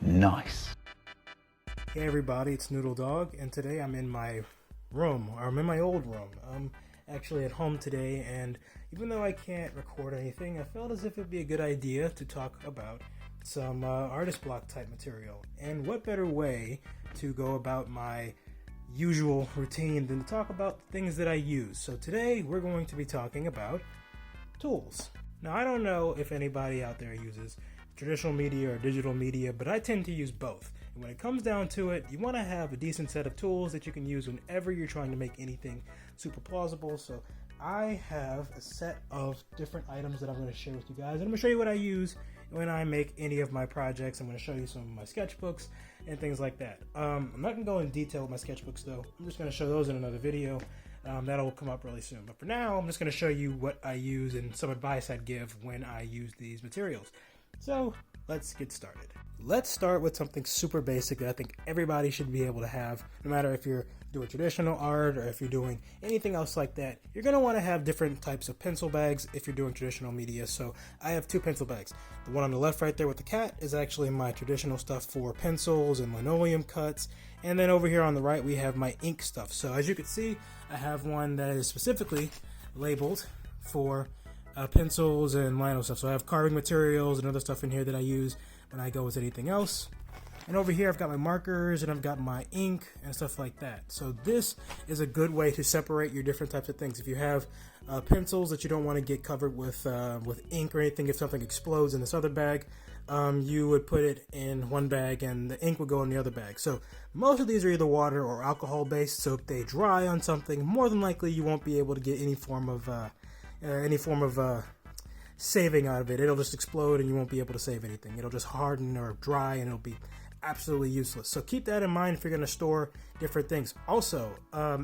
Nice. Hey everybody, it's Noodle Dog, and today I'm in my room, or I'm in my old room. I'm actually at home today, and even though I can't record anything, I felt as if it'd be a good idea to talk about some artist block type material. And what better way to go about my usual routine than to talk about the things that I use. So today we're going to be talking about tools. Now I don't know if anybody out there uses traditional media or digital media, but I tend to use both. And when it comes down to it, you want to have a decent set of tools that you can use whenever you're trying to make anything super plausible. So I have a set of different items that I'm going to share with you guys. And I'm going to show you what I use when I make any of my projects. I'm going to show you some of my sketchbooks and things like that. I'm not going to go in detail with my sketchbooks though. I'm just going to show those in another video. That'll come up really soon. But for now, I'm just going to show you what I use and some advice I'd give when I use these materials. So let's get started. Let's start with something super basic that I think everybody should be able to have, no matter if you're doing traditional art or if you're doing anything else like that. You're going to want to have different types of pencil bags if you're doing traditional media. So I have two pencil bags. The one on the left right there with the cat is actually my traditional stuff for pencils and linoleum cuts. And then over here on the right we have my ink stuff. So as you can see, I have one that is specifically labeled for pencils and lino stuff. So I have carving materials and other stuff in here that I use when I go with anything else. And over here I've got my markers and I've got my ink and stuff like that. So this is a good way to separate your different types of things. If you have pencils that you don't want to get covered with ink or anything, if something explodes in this other bag, you would put it in one bag and the ink would go in the other bag. So most of these are either water or alcohol based, so if they dry on something, more than likely you won't be able to get any form of saving out of it. It'll just explode and you won't be able to save anything. It'll just harden or dry and it'll be absolutely useless. So keep that in mind if you're going to store different things. Also,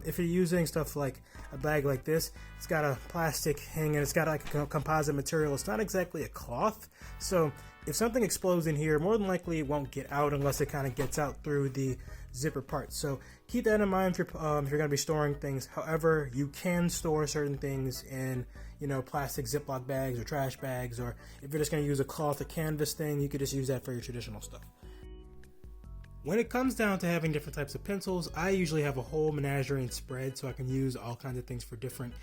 if you're using stuff like a bag like this, it's got a plastic hang and it's got like a composite material. It's not exactly a cloth. So if something explodes in here, more than likely it won't get out unless it kind of gets out through the zipper part. So keep that in mind if you're going to be storing things. However, you can store certain things in, plastic Ziploc bags or trash bags, or if you're just going to use a cloth or canvas thing, you could just use that for your traditional stuff. When it comes down to having different types of pencils, I usually have a whole menagerie and spread, so I can use all kinds of things for different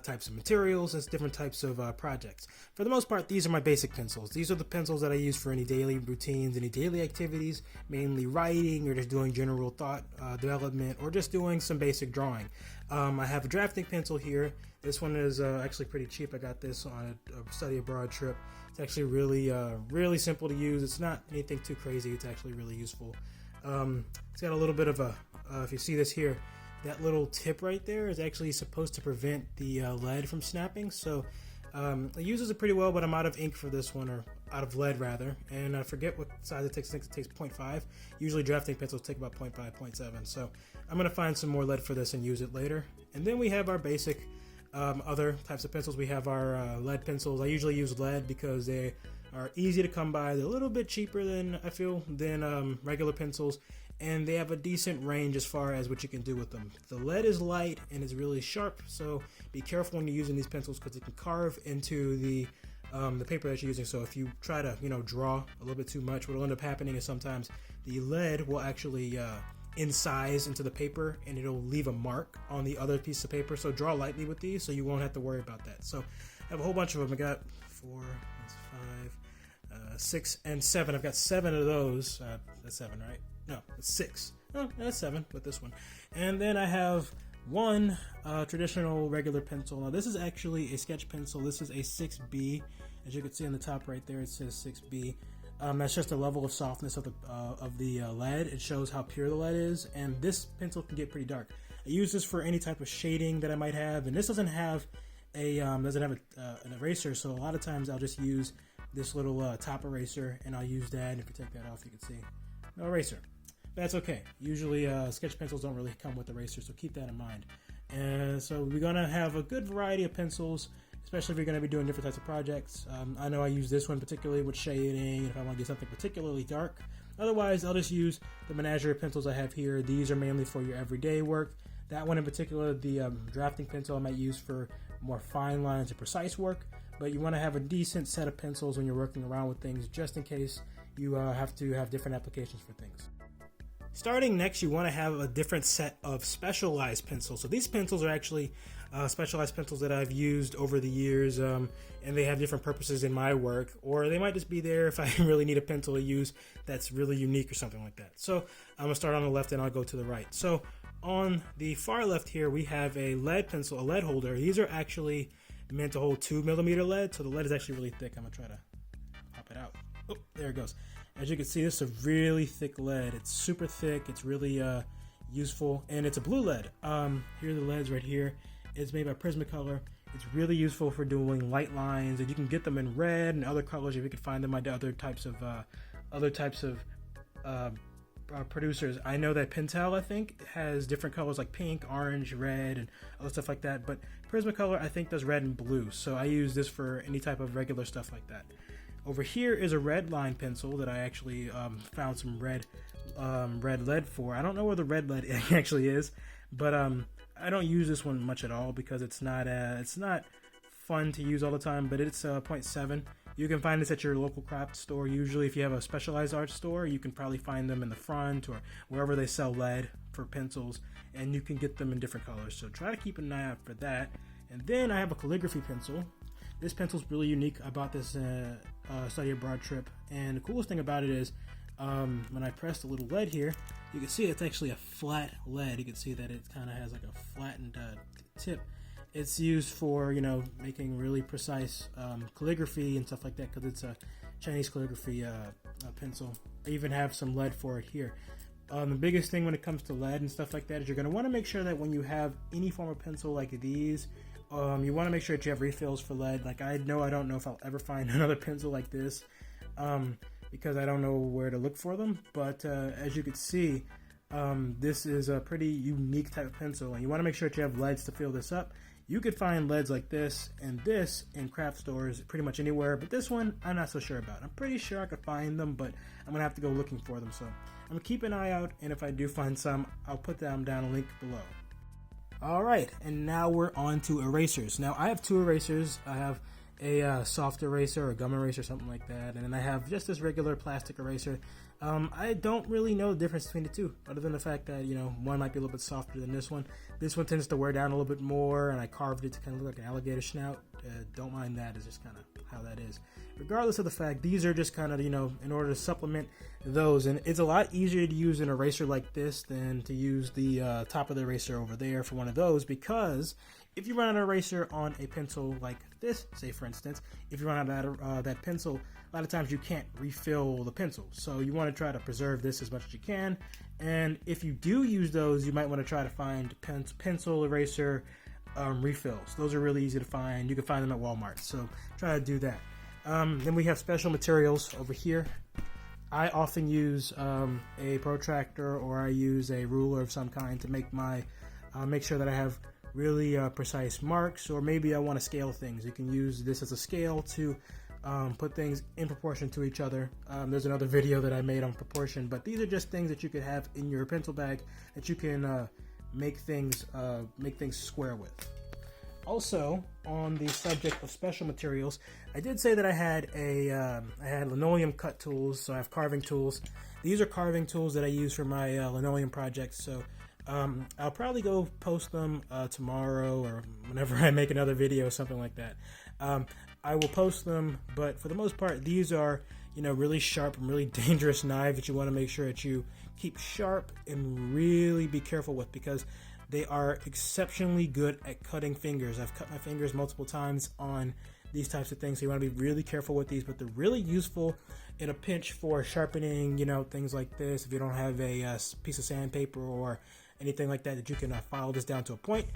types of materials and different types of projects. For the most part, these are my basic pencils. These are the pencils that I use for any daily routines, any daily activities, mainly writing or just doing general thought development or just doing some basic drawing. I have a drafting pencil here. This one is actually pretty cheap. I got this on a study abroad trip. It's actually really simple to use. It's not anything too crazy. It's actually really useful. It's got a little bit of a, if you see this here, that little tip right there is actually supposed to prevent the lead from snapping. So it uses it pretty well, but I'm out of ink for this one, or out of lead rather, and I forget what size it takes. I think it takes 0.5. Usually drafting pencils take about 0.5, 0.7. So I'm going to find some more lead for this and use it later. And then we have our basic other types of pencils. We have our lead pencils. I usually use lead because they are easy to come by. They're a little bit cheaper than regular pencils, and they have a decent range as far as what you can do with them. The lead is light and it's really sharp, so be careful when you're using these pencils because it can carve into the paper that you're using. So if you try to draw a little bit too much, what will end up happening is sometimes the lead will actually incise into the paper and it'll leave a mark on the other piece of paper. So draw lightly with these so you won't have to worry about that. So I have a whole bunch of them. I got 4, 5, 6, and 7. I've got 7 of those. That's 7, right? No, it's 6. Oh, that's 7 with this one. And then I have one traditional regular pencil. Now this is actually a sketch pencil. This is a 6B. As you can see on the top right there, it says 6B. That's just the level of softness of the lead. It shows how pure the lead is, and this pencil can get pretty dark. I use this for any type of shading that I might have, and this doesn't have an eraser, so a lot of times I'll just use this little top eraser, and I'll use that. And if you take that off, you can see no eraser. That's okay. Usually sketch pencils don't really come with erasers, so keep that in mind. And so we're going to have a good variety of pencils, especially if you're going to be doing different types of projects. I know I use this one particularly with shading if I want to do something particularly dark. Otherwise, I'll just use the menagerie of pencils I have here. These are mainly for your everyday work. That one in particular, the drafting pencil, I might use for more fine lines and precise work. But you want to have a decent set of pencils when you're working around with things, just in case you have to have different applications for things. Starting next, you want to have a different set of specialized pencils. So these pencils are actually specialized pencils that I've used over the years, and they have different purposes in my work, or they might just be there if I really need a pencil to use that's really unique or something like that. So I'm going to start on the left and I'll go to the right. So on the far left here, we have a lead pencil, a lead holder. These are actually meant to hold 2mm lead, so the lead is actually really thick. I'm going to try to pop it out. Oh, there it goes. As you can see, this is a really thick lead. It's super thick. It's really useful, and it's a blue lead. Here are the leads right here. It's made by Prismacolor. It's really useful for doing light lines, and you can get them in red and other colors if you can find them by other types of producers. I know that Pentel, I think, has different colors like pink, orange, red, and other stuff like that. But Prismacolor, I think, does red and blue. So I use this for any type of regular stuff like that. Over here is a red line pencil that I actually found some red lead for. I don't know where the red lead actually is, but I don't use this one much at all because it's not fun to use all the time. But it's 0.7. You can find this at your local craft store. Usually, if you have a specialized art store, you can probably find them in the front or wherever they sell lead for pencils, and you can get them in different colors. So try to keep an eye out for that. And then I have a calligraphy pencil. This pencil is really unique. I bought this study abroad trip, and the coolest thing about it is when I press the little lead here, you can see it's actually a flat lead. You can see that it kind of has like a flattened tip. It's used for, making really precise calligraphy and stuff like that because it's a Chinese calligraphy pencil. I even have some lead for it here. The biggest thing when it comes to lead and stuff like that is you're going to want to make sure that when you have any form of pencil like these, you want to make sure that you have refills for lead. Like I don't know if I'll ever find another pencil like this because I don't know where to look for them. But as you can see, this is a pretty unique type of pencil, and you want to make sure that you have leads to fill this up. You could find leads like this and this in craft stores pretty much anywhere, but this one I'm not so sure about. I'm pretty sure I could find them, but I'm gonna have to go looking for them. So I'm gonna keep an eye out, and if I do find some, I'll put them down a link below. Alright, and now we're on to erasers. Now I have two erasers. I have a soft eraser or gum eraser, something like that, and then I have just this regular plastic eraser. I don't really know the difference between the two, other than the fact that, one might be a little bit softer than this one. This one tends to wear down a little bit more, and I carved it to kind of look like an alligator snout. Don't mind that, it's just kind of how that is. Regardless of the fact, these are just kind of, in order to supplement those, and it's a lot easier to use an eraser like this than to use the top of the eraser over there for one of those, because if you run out of eraser on a pencil like this, say for instance, if you run out of that pencil, a lot of times you can't refill the pencil. So you want to try to preserve this as much as you can. And if you do use those, you might want to try to find pencil eraser refills. Those are really easy to find. You can find them at Walmart. So try to do that. Then we have special materials over here. I often use a protractor, or I use a ruler of some kind to make make sure that I have really precise marks, or maybe I want to scale things. You can use this as a scale to put things in proportion to each other. There's another video that I made on proportion, but these are just things that you could have in your pencil bag that you can make things square with. Also, on the subject of special materials, I did say that I had linoleum cut tools, so I have carving tools. These are carving tools that I use for my linoleum projects, so I'll probably go post them tomorrow or whenever I make another video or something like that. I will post them, but for the most part, these are really sharp and really dangerous knives that you want to make sure that you keep sharp and really be careful with, because they are exceptionally good at cutting fingers. I've cut my fingers multiple times on these types of things, so you want to be really careful with these, but they're really useful in a pinch for sharpening, things like this. If you don't have a piece of sandpaper or anything like that you can file this down to a point,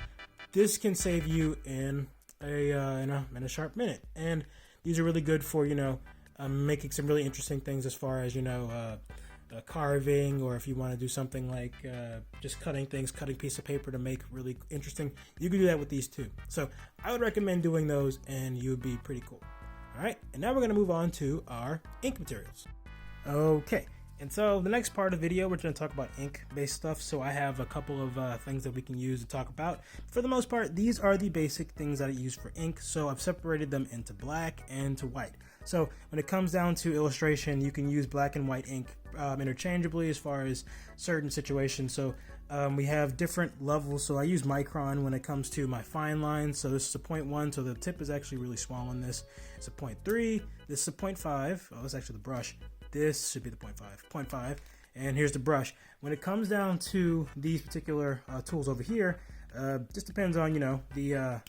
this can save you in a sharp minute. And these are really good for making some really interesting things as far as carving, or if you want to do something like just cutting piece of paper to make really interesting, you can do that with these too. So I would recommend doing those, and you would be pretty cool. Alright, and now we're going to move on to our ink materials. Okay, and so the next part of the video, we're going to talk about ink-based stuff. So I have a couple of things that we can use to talk about. For the most part, these are the basic things that I use for ink. So I've separated them into black and to white. So when it comes down to illustration, you can use black and white ink interchangeably as far as certain situations. So we have different levels. So I use micron when it comes to my fine lines. So this is a 0.1, so the tip is actually really small on this. It's a 0.3, this is a 0.5. Oh, it's actually the brush. This should be the 0.5. And here's the brush. When it comes down to these particular tools over here, just depends on, you know, the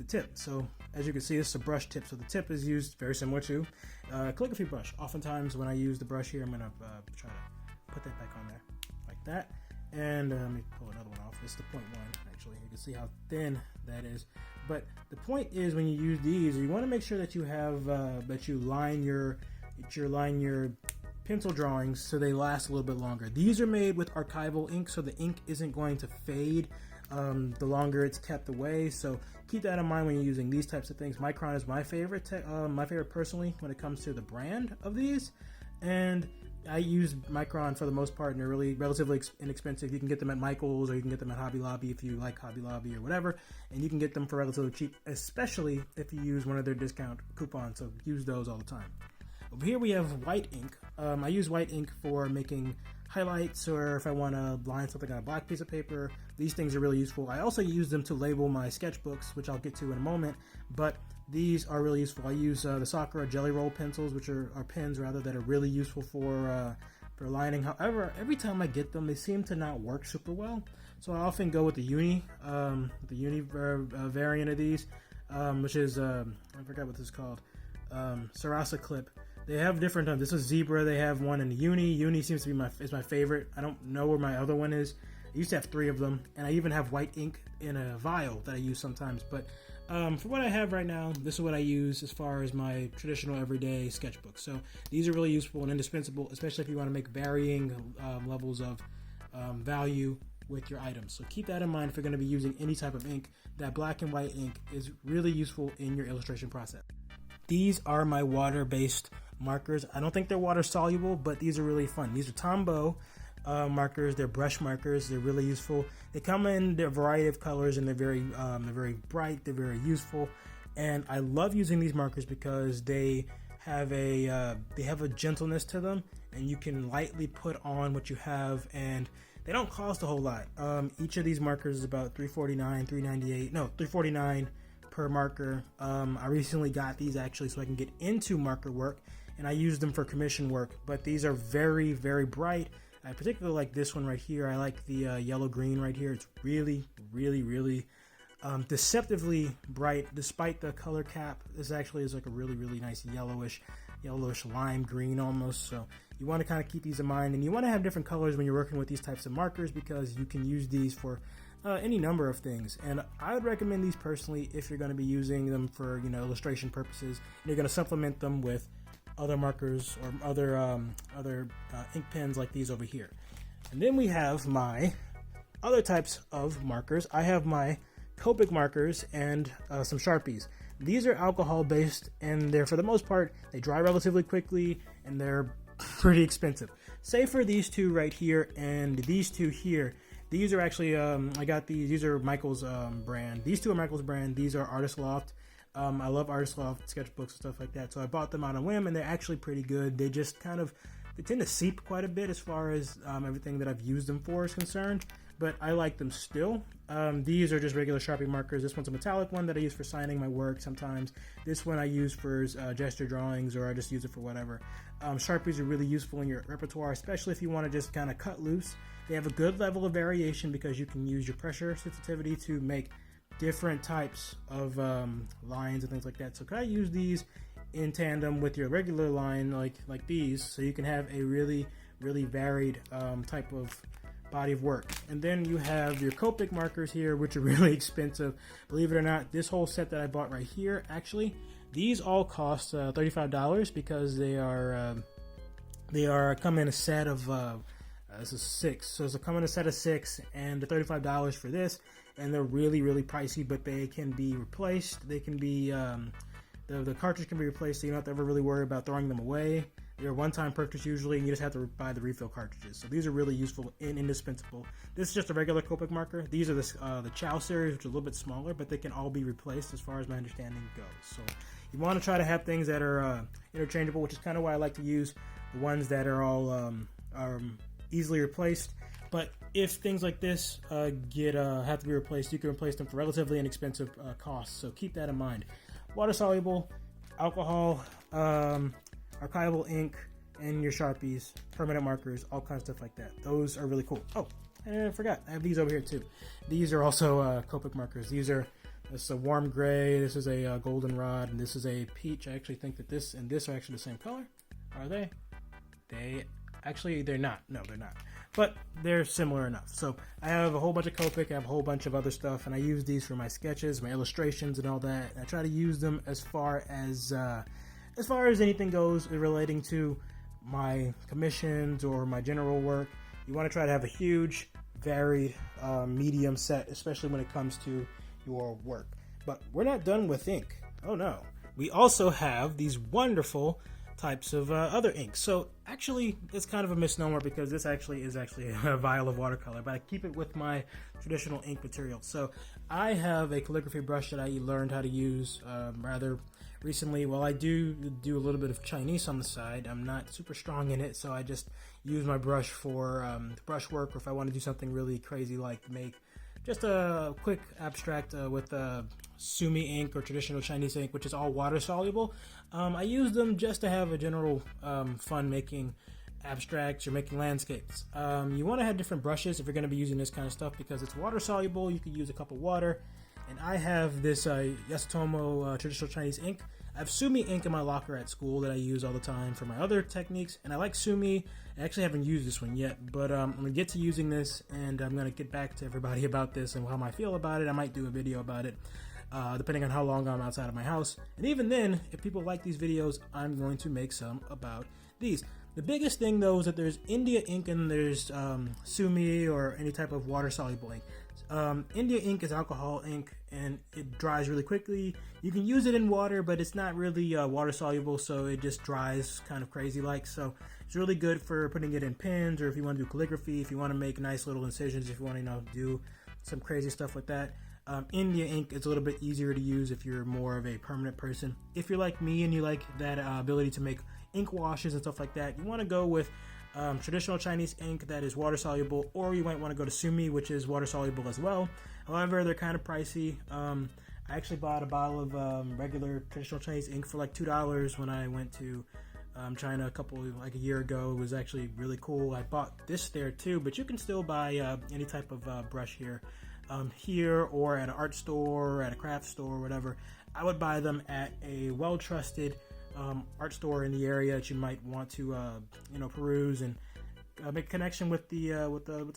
tip. So as you can see, this is a brush tip. So the tip is used very similar to calligraphy brush. Oftentimes when I use the brush here, I'm gonna try to put that back on there like that. And let me pull another one off. This is the 0.1 actually. You can see how thin that is. But the point is, when you use these, you want to make sure that you have that you line your pencil drawings so they last a little bit longer. These are made with archival ink, so the ink isn't going to fade the longer it's kept away. So keep that in mind when you're using these types of things. Micron is my favorite personally when it comes to the brand of these, and I use Micron for the most part, and they're really relatively inexpensive. You can get them at Michael's, or you can get them at Hobby Lobby if you like Hobby Lobby or whatever, and you can get them for relatively cheap, especially if you use one of their discount coupons. So use those all the time. Over here we have white ink. I use white ink for making highlights, or if I want to line something on a black piece of paper. These things are really useful. I also use them to label my sketchbooks, which I'll get to in a moment, but these are really useful. I use the Sakura Jelly Roll pencils, which are pens rather, that are really useful for lining. However, every time I get them, they seem to not work super well. So I often go with the uni variant of these, which is I forgot what this is called, Sarasa Clip. They have different. This is Zebra. They have one in the uni. Uni seems to be my favorite. I don't know where my other one is. I used to have 3 of them, and I even have white ink in a vial that I use sometimes. But for what I have right now, this is what I use as far as my traditional everyday sketchbook. So these are really useful and indispensable, especially if you want to make varying levels of value with your items. So keep that in mind if you're going to be using any type of ink. That black and white ink is really useful in your illustration process. These are my water-based markers. I don't think they're water soluble, but these are really fun. These are Tombow markers. They're brush markers. They're really useful. They come in a variety of colors, and they're very bright. They're very useful, and I love using these markers because they have a gentleness to them, and you can lightly put on what you have, and they don't cost a whole lot. Each of these markers is about $349 per marker. I recently got these actually so I can get into marker work, and I use them for commission work, but these are very, very bright. I particularly like this one right here. I like the yellow green right here. It's really, really, really deceptively bright despite the color cap. This actually is like a really, really nice yellowish lime green almost. So you want to kind of keep these in mind, and you want to have different colors when you're working with these types of markers, because you can use these for any number of things. And I would recommend these personally if you're going to be using them for, you know, illustration purposes, and you're going to supplement them with other markers or other ink pens like these over here. And then we have my other types of markers. I have my Copic markers and some Sharpies. These are alcohol based, and they're, for the most part, they dry relatively quickly, and they're pretty expensive. Say for these two right here and these two here. These are actually, I got these. These are Michael's brand. These two are Michael's brand. These are Artist Loft. I love Artist Loft sketchbooks and stuff like that. So I bought them on a whim, and they're actually pretty good. They just they tend to seep quite a bit as far as everything that I've used them for is concerned. But I like them still. These are just regular Sharpie markers. This one's a metallic one that I use for signing my work sometimes. This one I use for gesture drawings, or I just use it for whatever. Sharpies are really useful in your repertoire, especially if you want to just kind of cut loose. They have a good level of variation because you can use your pressure sensitivity to make different types of lines and things like that. So can I use these in tandem with your regular line like these, so you can have a really, really varied type of body of work. And then you have your Copic markers here, which are really expensive. Believe it or not, this whole set that I bought right here, actually, these all cost $35 because they come in a set of this is 6, so it's come in a set of 6, and the $35 for this, and they're really, really pricey, but they can be replaced. They can be the cartridge can be replaced, so you don't have to ever really worry about throwing them away. They're a one-time purchase usually, and you just have to buy the refill cartridges. So these are really useful and indispensable. This is just a regular Copic marker. These are the Chow series, which are a little bit smaller, but they can all be replaced as far as my understanding goes. So you want to try to have things that are interchangeable, which is kind of why I like to use the ones that are all easily replaced. But if things like this have to be replaced, you can replace them for relatively inexpensive costs. So keep that in mind. Water soluble, alcohol, archival ink, and your Sharpies, permanent markers, all kinds of stuff like that. Those are really cool. Oh, and I forgot, I have these over here too. These are also Copic markers. This is a warm gray, this is a goldenrod, and this is a peach. I actually think that this and this are actually the same color. Are they? They're not. No, they're not. But they're similar enough. So I have a whole bunch of Copic, I have a whole bunch of other stuff, and I use these for my sketches, my illustrations, and all that. And I try to use them as far as anything goes relating to my commissions or my general work. You want to try to have a huge, varied, medium set, especially when it comes to your work. But we're not done with ink. Oh no. We also have these wonderful types of other inks. So actually, it's kind of a misnomer because this is a vial of watercolor, but I keep it with my traditional ink material. So I have a calligraphy brush that I learned how to use rather recently. Well, I do a little bit of Chinese on the side. I'm not super strong in it, so I just use my brush for brush work, or if I want to do something really crazy like make just a quick abstract with Sumi ink or traditional Chinese ink, which is all water soluble. I use them just to have a general fun making abstracts or making landscapes. You want to have different brushes if you're going to be using this kind of stuff because it's water soluble. You could use a cup of water, and I have this Yasutomo traditional Chinese ink. I have Sumi ink in my locker at school that I use all the time for my other techniques, and I like Sumi. I actually haven't used this one yet, but I'm going to get to using this, and I'm going to get back to everybody about this and how I feel about it. I might do a video about it, depending on how long I'm outside of my house. And even then, if people like these videos, I'm going to make some about these. The biggest thing, though, is that there's India ink and there's Sumi or any type of water-soluble ink. India ink is alcohol ink, and it dries really quickly. You can use it in water, but it's not really water-soluble, so it just dries kind of crazy-like. So it's really good for putting it in pens, or if you want to do calligraphy, if you want to make nice little incisions, if you want to do some crazy stuff like that. India ink is a little bit easier to use if you're more of a permanent person. If you're like me and you like that ability to make ink washes and stuff like that, you want to go with traditional Chinese ink that is water soluble, or you might want to go to Sumi, which is water soluble as well. However, they're kind of pricey. I actually bought a bottle of regular traditional Chinese ink for like $2 when I went to China a year ago. It was actually really cool. I bought this there too, but you can still buy any type of brush here. Here or at an art store or at a craft store or whatever. I would buy them at a well-trusted art store in the area that you might want to peruse and make a connection with the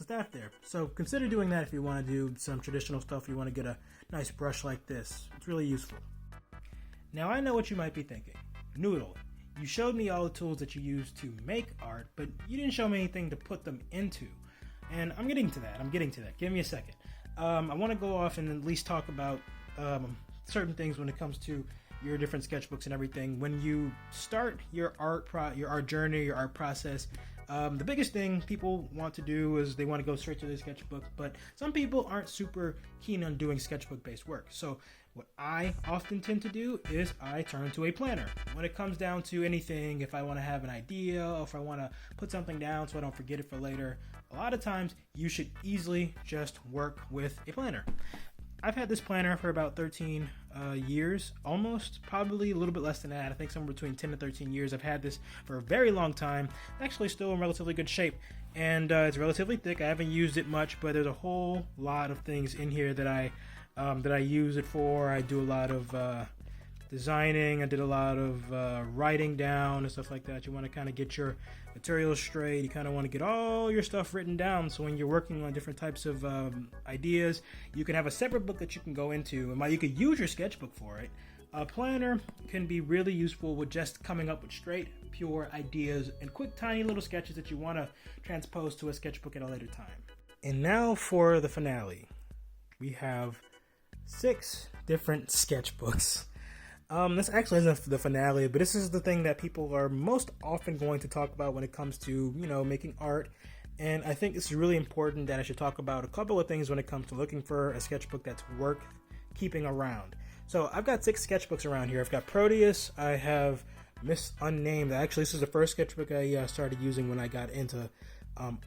staff there. So consider doing that if you want to do some traditional stuff. You want to get a nice brush like this. It's really useful. Now I know what you might be thinking. Noodle, you showed me all the tools that you use to make art, but you didn't show me anything to put them into. And I'm getting to that. Give me a second. I want to go off and at least talk about certain things when it comes to your different sketchbooks and everything. When you start your art journey, your art process, the biggest thing people want to do is they want to go straight to their sketchbook, but some people aren't super keen on doing sketchbook-based work. So what I often tend to do is I turn to a planner. When it comes down to anything, if I want to have an idea, or if I want to put something down so I don't forget it for later, a lot of times you should easily just work with a planner. I've had this planner for about 13 years, almost, probably a little bit less than that. I think somewhere between 10 to 13 years. I've had this for a very long time. Actually still in relatively good shape, and it's relatively thick. I haven't used it much, but there's a whole lot of things in here that I use it for. I do a lot of designing. I did a lot of writing down and stuff like that. You want to kind of get your materials straight. You kind of want to get all your stuff written down, so when you're working on different types of ideas, you can have a separate book that you can go into, and you could use your sketchbook for it. A planner can be really useful with just coming up with straight, pure ideas and quick, tiny little sketches that you want to transpose to a sketchbook at a later time. And now for the finale. We have 6 different sketchbooks. This actually isn't the finale, but this is the thing that people are most often going to talk about when it comes to, making art. And I think it's really important that I should talk about a couple of things when it comes to looking for a sketchbook that's worth keeping around. So I've got 6 sketchbooks around here. I've got Proteus. I have Miss Unnamed. Actually, this is the first sketchbook I started using when I got into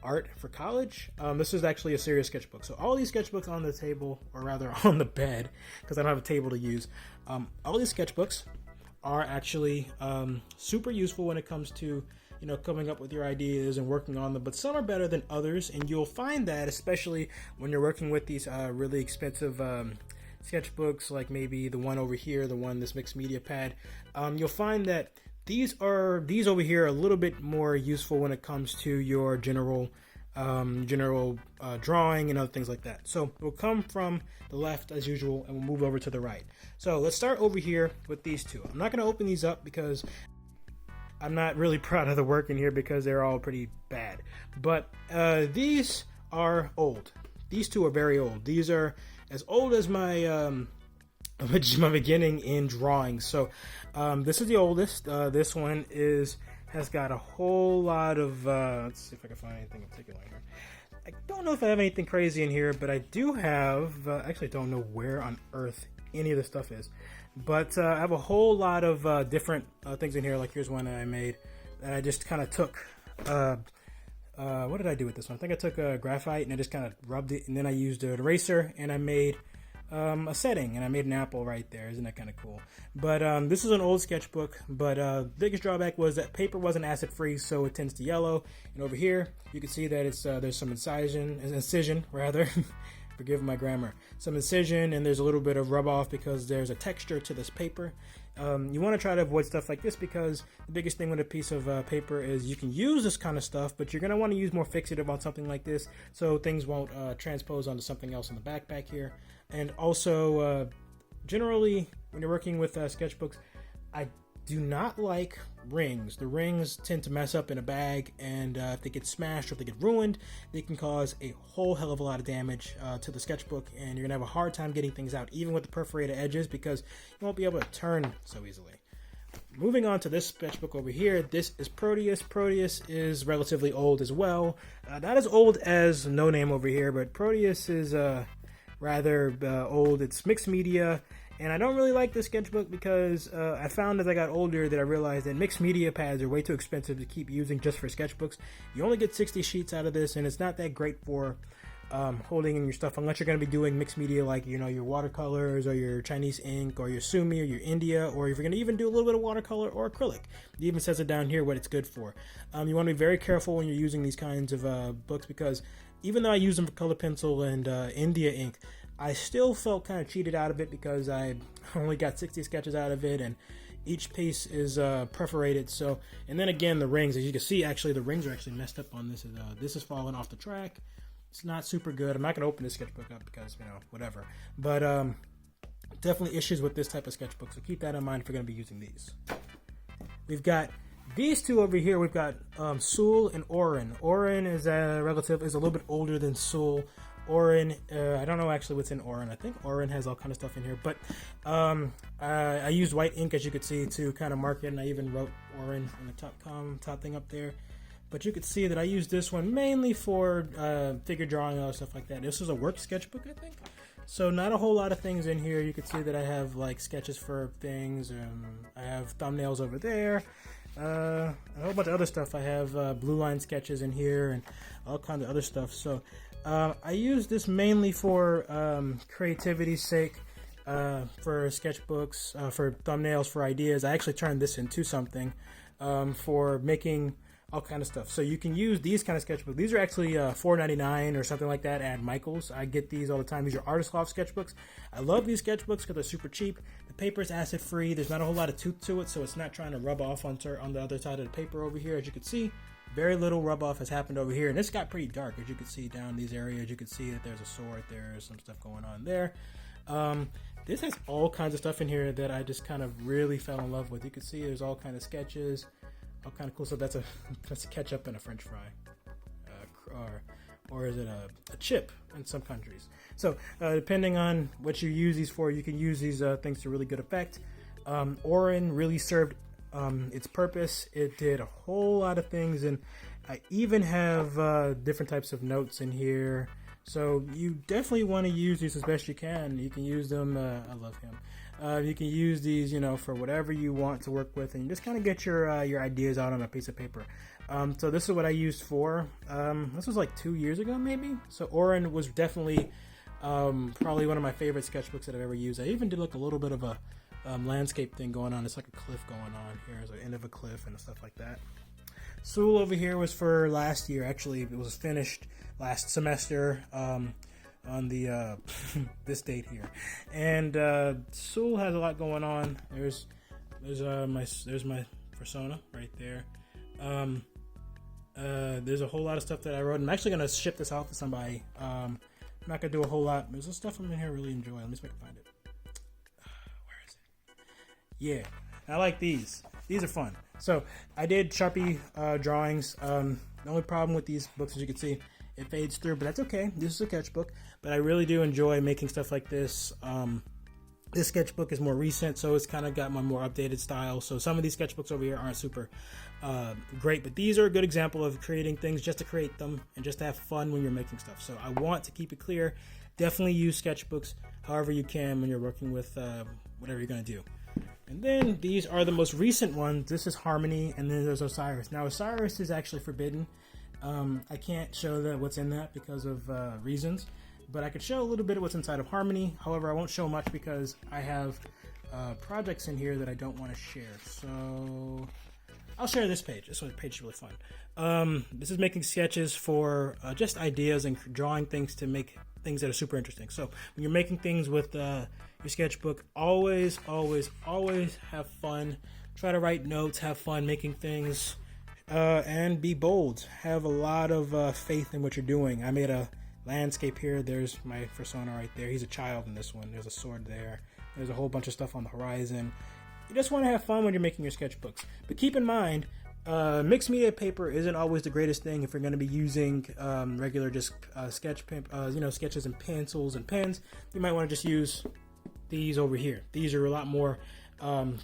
art for college. This is actually a serious sketchbook. So all these sketchbooks on the table, or rather on the bed, because I don't have a table to use. All these sketchbooks are actually super useful when it comes to coming up with your ideas and working on them, but some are better than others, and you'll find that especially when you're working with these really expensive sketchbooks, like maybe the one over here, this mixed media pad. You'll find that these over here are a little bit more useful when it comes to your general drawing and other things like that. So we'll come from the left as usual, and we'll move over to the right. So let's start over here with these two. I'm not going to open these up because I'm not really proud of the work in here because they're all pretty bad. But these are old. These two are very old. These are as old as my my beginning in drawing. So this is the oldest. This one has got a whole lot of let's see if I can find anything in particular here. I don't know if I have anything crazy in here, but I do have actually don't know where on earth any of this stuff is, but I have a whole lot of different things in here. Like here's one that I made that I just kind of took what did I do with this one? I think I took graphite and I just kind of rubbed it, and then I used an eraser and I made a setting, and I made an apple right there. Isn't that kind of cool? But this is an old sketchbook, but biggest drawback was that paper wasn't acid free, so it tends to yellow. And over here you can see that it's there's some incision rather forgive my grammar, some incision, and there's a little bit of rub off because there's a texture to this paper. You want to try to avoid stuff like this because the biggest thing with a piece of paper is you can use this kind of stuff, but you're going to want to use more fixative on something like this so things won't transpose onto something else in the back here. And also, generally, when you're working with sketchbooks, I do not like rings. The rings tend to mess up in a bag, and if they get smashed or if they get ruined, they can cause a whole hell of a lot of damage to the sketchbook, and you're going to have a hard time getting things out, even with the perforated edges, because you won't be able to turn so easily. Moving on to this sketchbook over here, this is Proteus. Proteus is relatively old as well. Not as old as No Name over here, but Proteus is rather old. It's mixed media, and I don't really like this sketchbook because I found as I got older that I realized that mixed media pads are way too expensive to keep using just for sketchbooks. You only get 60 sheets out of this, and it's not that great for holding in your stuff unless you're going to be doing mixed media like your watercolors or your Chinese ink or your Sumi or your India, or if you're going to even do a little bit of watercolor or acrylic. It even says it down here what it's good for. You want to be very careful when you're using these kinds of books, because even though I use them for color pencil and India ink, I still felt kind of cheated out of it because I only got 60 sketches out of it, and each piece is perforated. So, and then again, the rings, as you can see, actually the rings are actually messed up on this. This is falling off the track. It's not super good. I'm not going to open this sketchbook up because, whatever. But definitely issues with this type of sketchbook, so keep that in mind if you're going to be using these. We've got these two over here. We've got Sul and Oren. Oren is a little bit older than Sul. Oren, I don't know actually what's in Oren. I think Oren has all kind of stuff in here, but I used white ink, as you could see, to kind of mark it, and I even wrote Oren on the top thing up there. But you could see that I used this one mainly for figure drawing and stuff like that. This is a work sketchbook, I think. So not a whole lot of things in here. You can see that I have like sketches for things. I have thumbnails over there. A whole bunch of other stuff. I have blue line sketches in here and all kinds of other stuff. So I use this mainly for creativity's sake, for sketchbooks, for thumbnails, for ideas. I actually turned this into something for making all kind of stuff. So you can use these kind of sketchbooks. These are actually $4.99 or something like that at Michael's. I get these all the time. These are Artist Loft sketchbooks. I love these sketchbooks because they're super cheap. The paper is acid free. There's not a whole lot of tooth to it, so it's not trying to rub off on the other side of the paper over here. As you can see, very little rub off has happened over here, and this got pretty dark. As you can see down these areas, you can see that there's a sword, there's some stuff going on there. This has all kinds of stuff in here that I just kind of really fell in love with. You can see there's all kind of sketches, all kind of cool stuff. That's a ketchup and a French fry, or is it a chip in some countries? So depending on what you use these for, you can use these things to really good effect. Orin really served its purpose. It did a whole lot of things, and I even have different types of notes in here. So you definitely want to use these as best you can. You can use them. I love him. You can use these, for whatever you want to work with, and you just kind of get your ideas out on a piece of paper. So this is what I used for. This was like 2 years ago, maybe. So Orin was definitely probably one of my favorite sketchbooks that I've ever used. I even did like a little bit of a landscape thing going on. It's like a cliff going on here. It's the end of a cliff and stuff like that. Sewell over here was for last year. Actually, it was finished last semester on the this date here. And Sewell has a lot going on. There's my persona right there. There's a whole lot of stuff that I wrote. I'm actually gonna ship this out to somebody. I'm not gonna do a whole lot. There's some stuff I'm in here I really enjoy. Let me see if I can find it. Where is it? Yeah, I like these. These are fun. So I did Sharpie drawings. The only problem with these books, as you can see, it fades through, but that's okay. This is a sketchbook, but I really do enjoy making stuff like this. This sketchbook is more recent, so it's kind of got my more updated style. So some of these sketchbooks over here aren't super great, but these are a good example of creating things just to create them and just to have fun when you're making stuff. So I want to keep it clear. Definitely use sketchbooks however you can when you're working with whatever you're going to do. And then these are the most recent ones. This is Harmony, and then there's Osiris. Now Osiris is actually forbidden. I can't show what's in that because of reasons, but I could show a little bit of what's inside of Harmony. However, I won't show much because I have projects in here that I don't want to share. So I'll share this page. This page is really fun. This is making sketches for just ideas and drawing things to make things that are super interesting. So when you're making things with your sketchbook, always have fun. Try to write notes, have fun making things, and be bold. Have a lot of faith in what you're doing. I made a landscape here. There's my persona right there. He's a child in this one. There's a sword there. There's a whole bunch of stuff on the horizon. You just want to have fun when you're making your sketchbooks. But keep in mind, mixed media paper isn't always the greatest thing if you're going to be using regular just sketches and pencils and pens. You might want to just use these over here. These are a lot more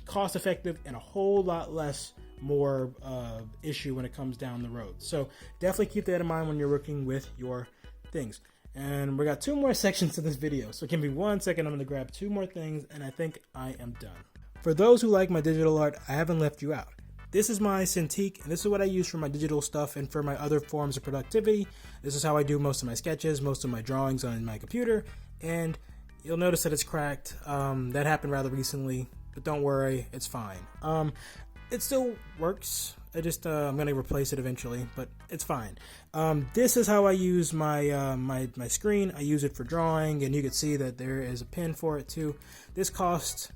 cost effective and a whole lot less more issue when it comes down the road. So definitely keep that in mind when you're working with your things. And we got 2 more sections to this video, so give me 1 second. I'm going to grab 2 more things and I think I am done. For those who like my digital art, I haven't left you out. This is my Cintiq, and this is what I use for my digital stuff and for my other forms of productivity. This is how I do most of my sketches, most of my drawings on my computer, and you'll notice that it's cracked. That happened rather recently, but don't worry, it's fine. It still works. I'm going to replace it eventually, but it's fine. This is how I use my my screen. I use it for drawing, and you can see that there is a pen for it too. This costs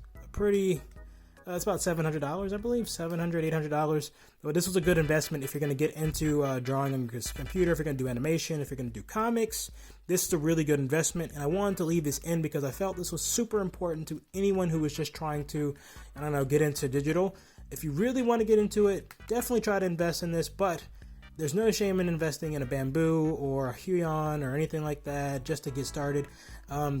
it's about $700, I believe, $700, $800. But this was a good investment if you're going to get into drawing on your computer, if you're going to do animation, if you're going to do comics. This is a really good investment, and I wanted to leave this in because I felt this was super important to anyone who was just trying to, get into digital. If you really want to get into it, definitely try to invest in this, but there's no shame in investing in a Bamboo or a Huion or anything like that just to get started.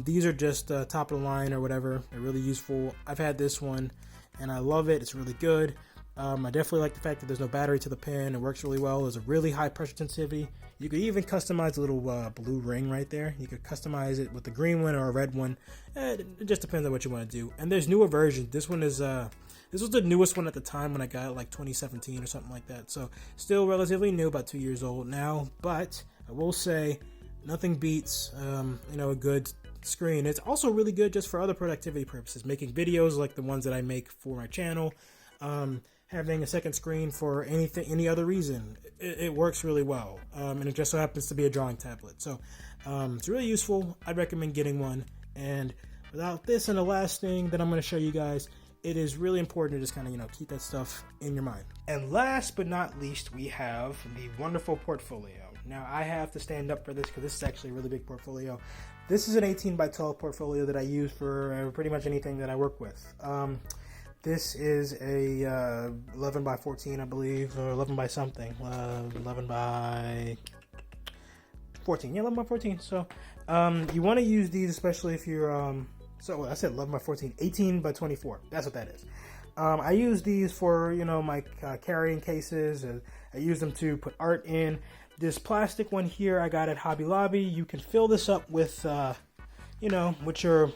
These are just top of the line or whatever. They're really useful. I've had this one, and I love it. It's really good. I definitely like the fact that there's no battery to the pen. It works really well. There's a really high pressure sensitivity. You could even customize a little blue ring right there. You could customize it with a green one or a red one. It just depends on what you want to do. And there's newer versions. This one is this was the newest one at the time when I got it, like 2017 or something like that. So still relatively new, about 2 years old now. But I will say nothing beats a good screen. It's also really good just for other productivity purposes, making videos like the ones that I make for my channel, having a second screen for any other reason. It works really well, and it just so happens to be a drawing tablet, so it's really useful. I'd recommend getting one. And without this, and the last thing that I'm going to show you guys, it is really important to just kind of keep that stuff in your mind. And last but not least, we have the wonderful portfolio. Now I have to stand up for this because this is actually a really big portfolio. This is an 18 by 12 portfolio that I use for pretty much anything that I work with. This is a 11 by 14, I believe, or 11 by something. 11 by 14. Yeah, 11 by 14. So you want to use these, especially if you're So I said 11 by 14, 18 by 24. That's what that is. I use these for, my carrying cases. I use them to put art in. This plastic one here I got at Hobby Lobby. You can fill this up with, with your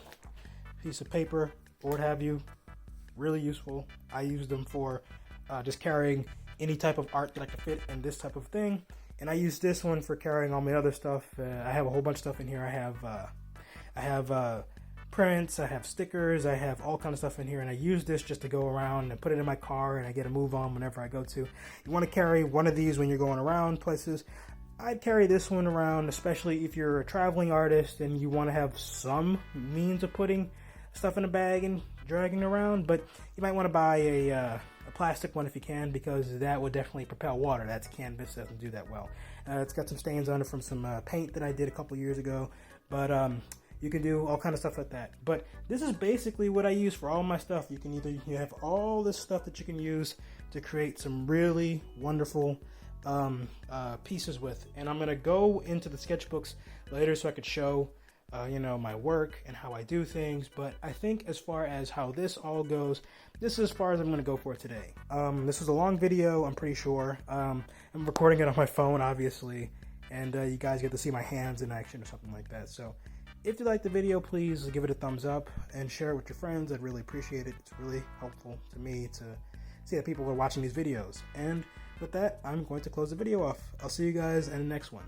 piece of paper or what have you. Really useful. I use them for just carrying any type of art that I can fit in this type of thing. And I use this one for carrying all my other stuff. I have a whole bunch of stuff in here. I have prints, I have stickers, I have all kind of stuff in here, and I use this just to go around and put it in my car, and I get a move on whenever I go to. You want to carry one of these when you're going around places. I'd carry this one around, especially if you're a traveling artist and you want to have some means of putting stuff in a bag and dragging around, but you might want to buy a plastic one if you can, because that would definitely propel water. That's canvas, doesn't do that well. It's got some stains on it from some paint that I did a couple years ago, but you can do all kind of stuff like that. But this is basically what I use for all my stuff. You have all this stuff that you can use to create some really wonderful pieces with. And I'm gonna go into the sketchbooks later so I could show my work and how I do things. But I think as far as how this all goes, this is as far as I'm gonna go for today. This was a long video, I'm pretty sure. I'm recording it on my phone, obviously, and you guys get to see my hands in action or something like that. So if you like the video, please give it a thumbs up and share it with your friends. I'd really appreciate it. It's really helpful to me to see that people are watching these videos. And with that, I'm going to close the video off. I'll see you guys in the next one.